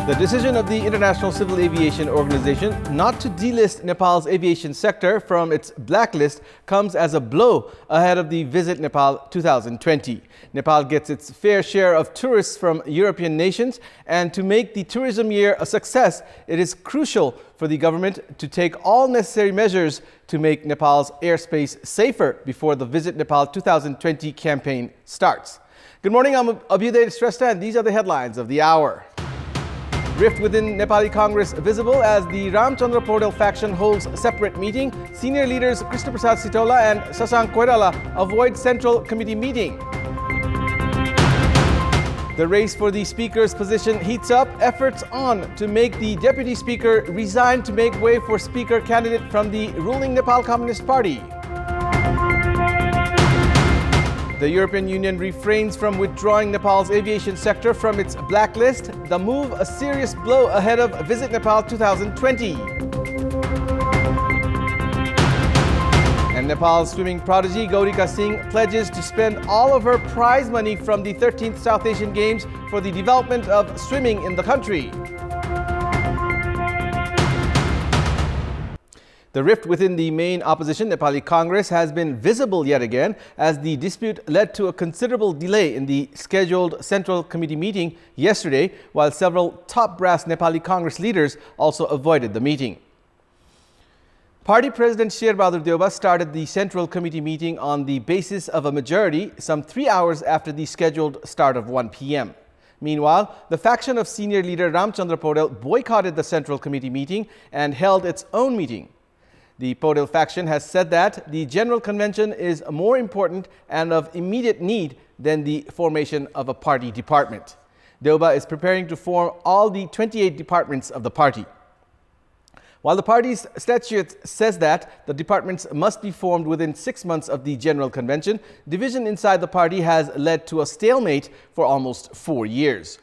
The decision of the International Civil Aviation Organization not to delist Nepal's aviation sector from its blacklist comes as a blow ahead of the Visit Nepal 2020. Nepal gets its fair share of tourists from European nations, and to make the tourism year a success, it is crucial for the government to take all necessary measures to make Nepal's airspace safer before the Visit Nepal 2020 campaign starts. Good morning, I'm Abhyuday Shrestha, and these are the headlines of the hour. Rift within Nepali Congress visible as the Ramchandra Paudel faction holds a separate meeting. Senior leaders Krishna Prasad Sitola and Shashank Koirala avoid Central Committee meeting. The race for the Speaker's position heats up. Efforts on to make the Deputy Speaker resign to make way for Speaker candidate from the ruling Nepal Communist Party. The European Union refrains from withdrawing Nepal's aviation sector from its blacklist. The move a serious blow ahead of Visit Nepal 2020. And Nepal's swimming prodigy Gaurika Singh pledges to spend all of her prize money from the 13th South Asian Games for the development of swimming in the country. The rift within the main opposition, Nepali Congress, has been visible yet again as the dispute led to a considerable delay in the scheduled Central Committee meeting yesterday, while several top brass Nepali Congress leaders also avoided the meeting. Party President Sher Bahadur Deuba started the Central Committee meeting on the basis of a majority some 3 hours after the scheduled start of 1 p.m. Meanwhile, the faction of senior leader Ramchandra Paudel boycotted the Central Committee meeting and held its own meeting. The Paudel faction has said that the General Convention is more important and of immediate need than the formation of a party department. Deuba is preparing to form all the 28 departments of the party. While the party's statute says that the departments must be formed within 6 months of the General Convention, division inside the party has led to a stalemate for almost 4 years.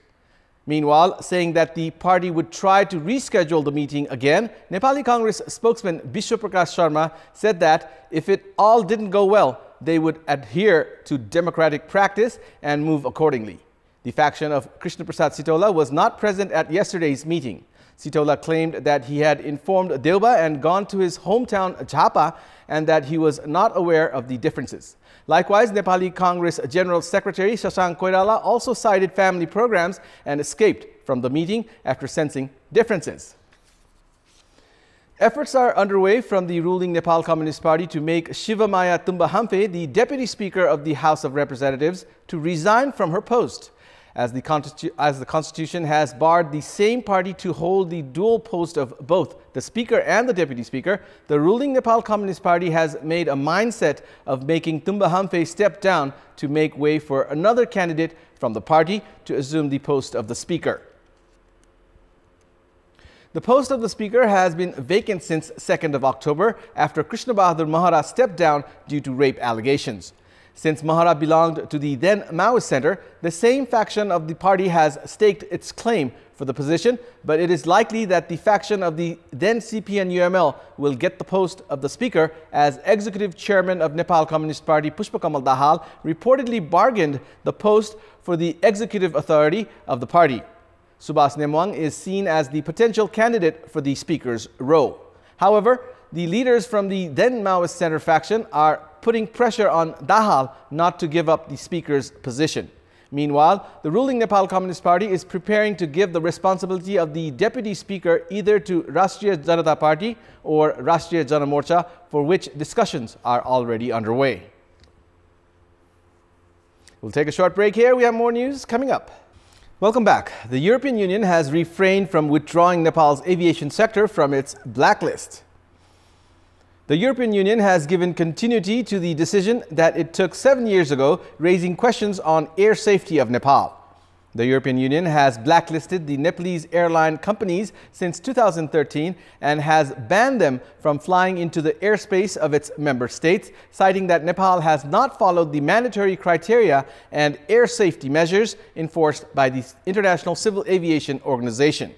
Meanwhile, saying that the party would try to reschedule the meeting again, Nepali Congress spokesman Vishwa Prakash Sharma said that if it all didn't go well, they would adhere to democratic practice and move accordingly. The faction of Krishna Prasad Sitola was not present at yesterday's meeting. Sitola claimed that he had informed Deuba and gone to his hometown Jhapa and that he was not aware of the differences. Likewise, Nepali Congress General Secretary Shashank Koirala also cited family programs and escaped from the meeting after sensing differences. Efforts are underway from the ruling Nepal Communist Party to make Shivamaya Tumbahamfe, the Deputy Speaker of the House of Representatives, to resign from her post. As the Constitution has barred the same party to hold the dual post of both the Speaker and the Deputy Speaker, the ruling Nepal Communist Party has made a mindset of making Tumbahamfe step down to make way for another candidate from the party to assume the post of the Speaker. The post of the Speaker has been vacant since 2nd of October after Krishna Bahadur Mahara stepped down due to rape allegations. Since Mahara belonged to the then Maoist Center, the same faction of the party has staked its claim for the position, but it is likely that the faction of the then CPN-UML will get the post of the Speaker, as Executive Chairman of Nepal Communist Party Pushpakamal Dahal reportedly bargained the post for the executive authority of the party. Subhas Nemwang is seen as the potential candidate for the Speaker's role. However, the leaders from the then Maoist Center faction are putting pressure on Dahal not to give up the Speaker's position. Meanwhile, the ruling Nepal Communist Party is preparing to give the responsibility of the Deputy Speaker either to Rashtriya Janata Party or Rashtriya Jana Morcha, for which discussions are already underway. We'll take a short break here. We have more news coming up. Welcome back. The European Union has refrained from withdrawing Nepal's aviation sector from its blacklist. The European Union has given continuity to the decision that it took 7 years ago, raising questions on air safety of Nepal. The European Union has blacklisted the Nepalese airline companies since 2013 and has banned them from flying into the airspace of its member states, citing that Nepal has not followed the mandatory criteria and air safety measures enforced by the International Civil Aviation Organization.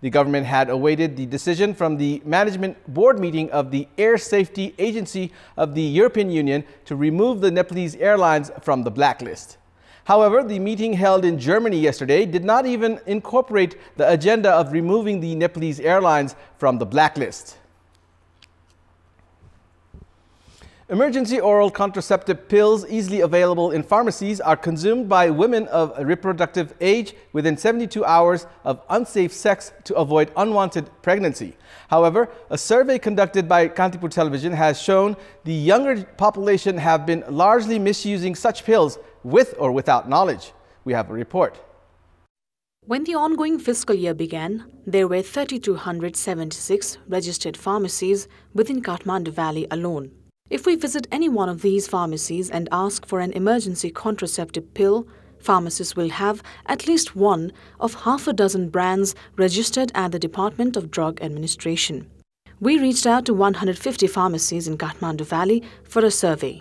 The government had awaited the decision from the Management Board meeting of the Air Safety Agency of the European Union to remove the Nepalese airlines from the blacklist. However, the meeting held in Germany yesterday did not even incorporate the agenda of removing the Nepalese airlines from the blacklist. Emergency oral contraceptive pills easily available in pharmacies are consumed by women of reproductive age within 72 hours of unsafe sex to avoid unwanted pregnancy. However, a survey conducted by Kantipur television has shown the younger population have been largely misusing such pills with or without knowledge. We have a report. When the ongoing fiscal year began, there were 3,276 registered pharmacies within Kathmandu Valley alone. If we visit any one of these pharmacies and ask for an emergency contraceptive pill, pharmacists will have at least one of half a dozen brands registered at the Department of Drug Administration. We reached out to 150 pharmacies in Kathmandu Valley for a survey.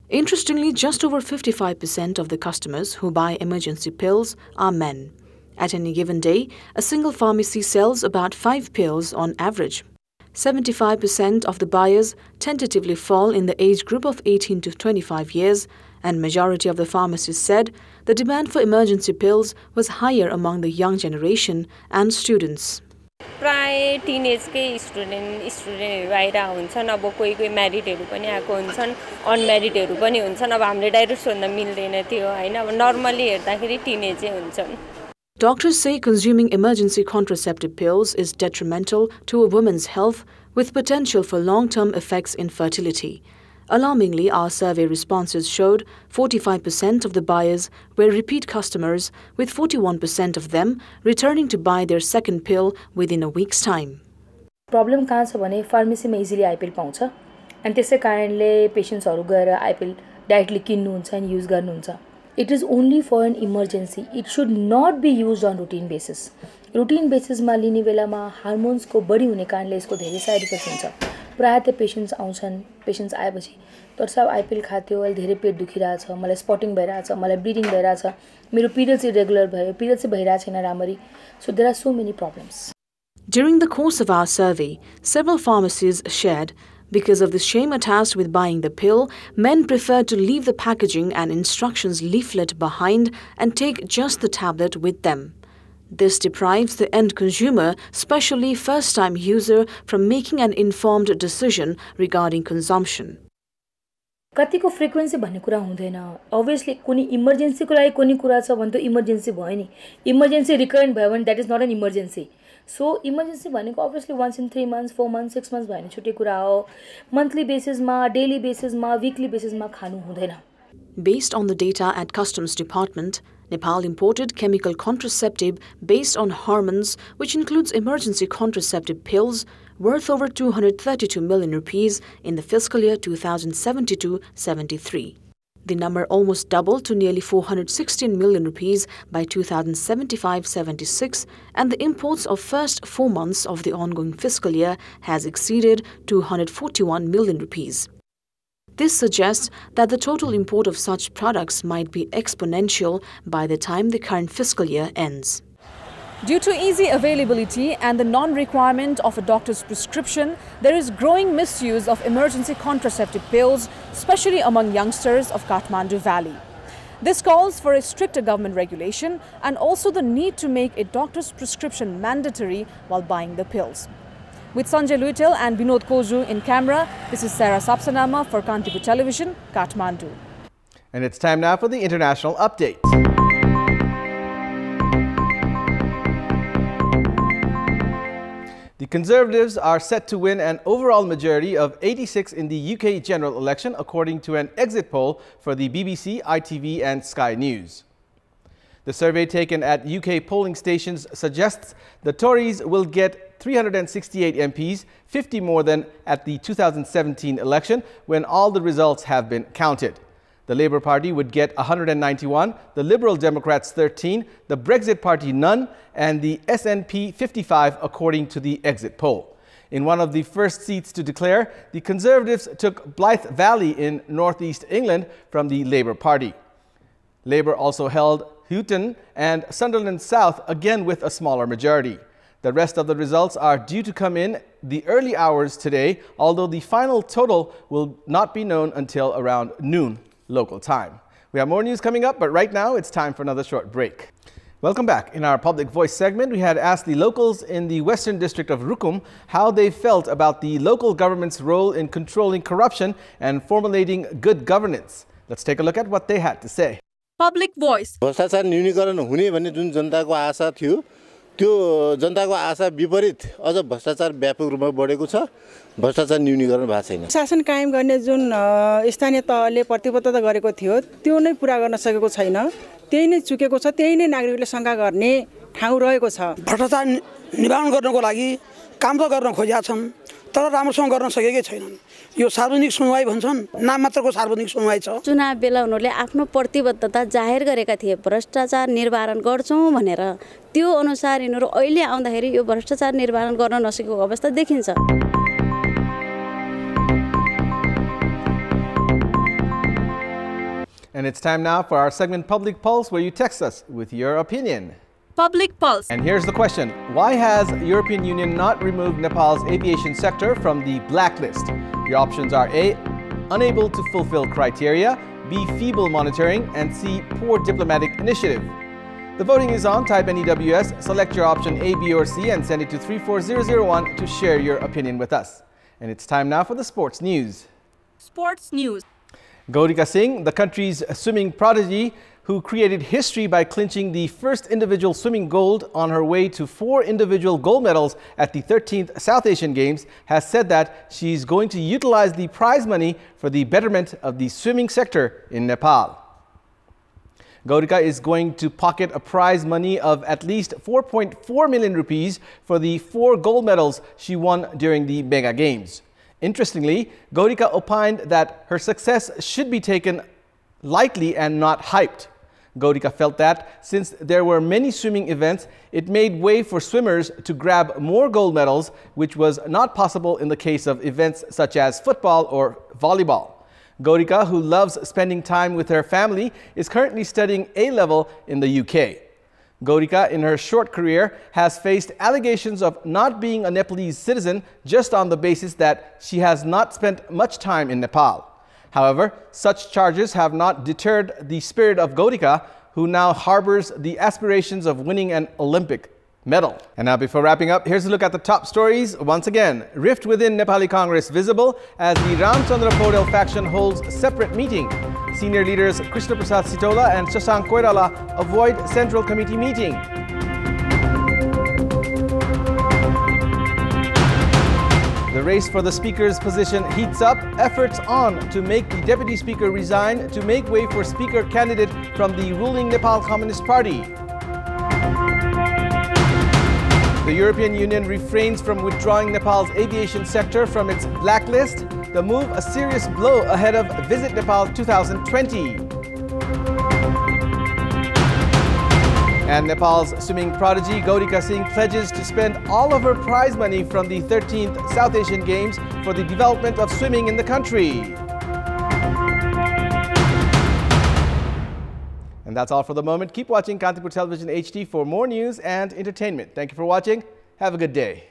Interestingly, just over 55% of the customers who buy emergency pills are men. At any given day, a single pharmacy sells about 5 pills on average. 75% of the buyers tentatively fall in the age group of 18 to 25 years, and majority of the pharmacists said the demand for emergency pills was higher among the young generation and students. प्राय teenage के स्टुडेन्टहरु आइरा हुन्छन् अब कोही म्यारिडहरु पनि आएको हुन्छन् अनम्यारिडहरु पनि हुन्छन् अब हामीले डाइरेक्ट सोध्न मिल्दैन थियो हैन अब नर्मली हेर्दाखेरि टिनेजै हुन्छन्. Doctors say consuming emergency contraceptive pills is detrimental to a woman's health with potential for long-term effects in fertility. Alarmingly, our survey responses showed 45% of the buyers were repeat customers, with 41% of them returning to buy their second pill within a week's time. Problem कहाँ छ भने फार्मेसीमा easily Eiffel पाउँछ अनि त्यसै कारणले पेशेन्ट्सहरु गएर Eiffel directly किन्नुहुन्छ अनि use गर्नुहुन्छ. It is only for an emergency. It should not be used on routine basis. Routine basis मा लिने बेलामा हार्मोन्स को बढी हुने कारणले यसको धेरै साइड इफेक्ट्स हुन्छ. प्राय त पेशेन्ट्स आउँछन्, पेशेन्ट्स आएपछि तर सब आइपिल खाथ्यो, अहिले धेरै पेट दुखिरहेछ, मलाई स्पटिङ भइरहेछ, मलाई ब्लिडिङ भइरहेछ, मेरो पिरियड्स इरेगुलर भयो, पिरियड्स भइरहेछ छैन राम्ररी. So there are so many problems. During the course of our survey, several pharmacies shared because of the shame attached with buying the pill, men prefer to leave the packaging and instructions leaflet behind and take just the tablet with them. This deprives the end consumer, especially first-time user, from making an informed decision regarding consumption. कतिको frequency भन्ने कुरा हुँदैन. Obviously कुनै इमर्जेन्सीको लागि कुनै कुरा छ भने त इमर्जेन्सी भयो नि. इमर्जेन्सी रिकरेन्ट भयो भने that is not an emergency. So emergency भनेको obviously once in 3 months, 4 months, 6 months भयो नि छुट्टै कुरा हो. Monthly basis मा, daily basis मा, weekly basis मा खानु हुँदैन. Based on the data at Customs Department, Nepal imported chemical contraceptive based on hormones, which includes emergency contraceptive pills, worth over 232 million rupees in the fiscal year 2072-73. The number almost doubled to nearly 416 million rupees by 2075-76, and the imports of first 4 months of the ongoing fiscal year has exceeded 241 million rupees. This suggests that the total import of such products might be exponential by the time the current fiscal year ends. Due to easy availability and the non-requirement of a doctor's prescription, there is growing misuse of emergency contraceptive pills, especially among youngsters of Kathmandu Valley. This calls for a stricter government regulation and also the need to make a doctor's prescription mandatory while buying the pills. With Sanjay Luitel and Binod Koju in camera, this is Sarah Sapsanama for Kantipur Television, Kathmandu. And it's time now for the international update. The Conservatives are set to win an overall majority of 86 in the UK general election, according to an exit poll for the BBC, ITV and Sky News. The survey taken at UK polling stations suggests the Tories will get 368 MPs, 50 more than at the 2017 election, when all the results have been counted. The Labour Party would get 191, the Liberal Democrats 13, the Brexit Party none, and the SNP 55, according to the exit poll. In one of the first seats to declare, the Conservatives took Blythe Valley in northeast England from the Labour Party. Labour also held Houghton and Sunderland South, again with a smaller majority. The rest of the results are due to come in the early hours today, although the final total will not be known until around noon local time. We have more news coming up, but right now it's time for another short break. Welcome back. In our Public Voice segment, we had asked the locals in the Western District of Rukum how they felt about the local government's role in controlling corruption and formulating good governance. Let's take a look at what they had to say. Public Voice. भ्रष्टाचार न्यूनीकरण हुने भन्ने जुन जनताको आशा थियो त्यो जनताको आशा विपरीत अझ भ्रष्टाचार व्यापक रूपमा बढेको छ भ्रष्टाचार न्यूनीकरण भएको छैन शासन कायम गर्ने जुन स्थानीय तहले प्रतिबद्धता गरेको थियो त्यो नै पूरा गर्न सकेको छैन त्यही नै चुकेको छ त्यही नै नागरिकले शंका गर्ने ठाउँ रहेको छ भ्रष्टाचार निवारण गर्नको लागि काम त गर्न खोजेका छन् तर राम्रोसँग गर्न सकेकै छैनन् यो सार्वजनिक सुनवाई भन्छन् नाम मात्रको सार्वजनिक सुनवाई छ चुनाव बेला उनीहरुले आफ्नो प्रतिबद्धता जाहेर गरेका थिए भ्रष्टाचार निर्वारण गर्छौं भनेर त्यो अनुसार यिनीहरु अहिले आउँदाखेरि यो भ्रष्टाचार निर्वारण गर्न नसकेको अवस्था देखिन्छ And it's time now for our segment Public Pulse, where you text us with your opinion. Public Pulse. And here's the question. Why has European Union not removed Nepal's aviation sector from the blacklist? Your options are A, unable to fulfill criteria, B, feeble monitoring, and C, poor diplomatic initiative. The voting is on. Type NEWS, select your option A, B, or C, and send it to 34001 to share your opinion with us. And it's time now for the sports news. Sports news. Gaurika Singh, the country's swimming prodigy, who created history by clinching the first individual swimming gold on her way to 4 individual gold medals at the 13th South Asian Games, has said that she's going to utilize the prize money for the betterment of the swimming sector in Nepal. Gaurika is going to pocket a prize money of at least 4.4 million rupees for the 4 gold medals she won during the Mega Games. Interestingly, Gaurika opined that her success should be taken lightly and not hyped. Gaurika felt that since there were many swimming events, it made way for swimmers to grab more gold medals, which was not possible in the case of events such as football or volleyball. Gaurika, who loves spending time with her family, is currently studying A-level in the UK. Gaurika, in her short career, has faced allegations of not being a Nepalese citizen just on the basis that she has not spent much time in Nepal. However, such charges have not deterred the spirit of Gaurika, who now harbors the aspirations of winning an Olympic medal. And now, before wrapping up, here's a look at the top stories. Once again, rift within Nepali Congress visible as the Ramchandra Paudel faction holds separate meeting. Senior leaders Krishna Prasad Sitola and Shashank Koirala avoid Central Committee meeting. The race for the Speaker's position heats up. Efforts on to make the Deputy Speaker resign to make way for Speaker candidate from the ruling Nepal Communist Party. The European Union refrains from withdrawing Nepal's aviation sector from its blacklist. The move a serious blow ahead of Visit Nepal 2020. And Nepal's swimming prodigy Gaurika Singh pledges to spend all of her prize money from the 13th South Asian Games for the development of swimming in the country. And that's all for the moment. Keep watching Kantipur Television HD for more news and entertainment. Thank you for watching. Have a good day.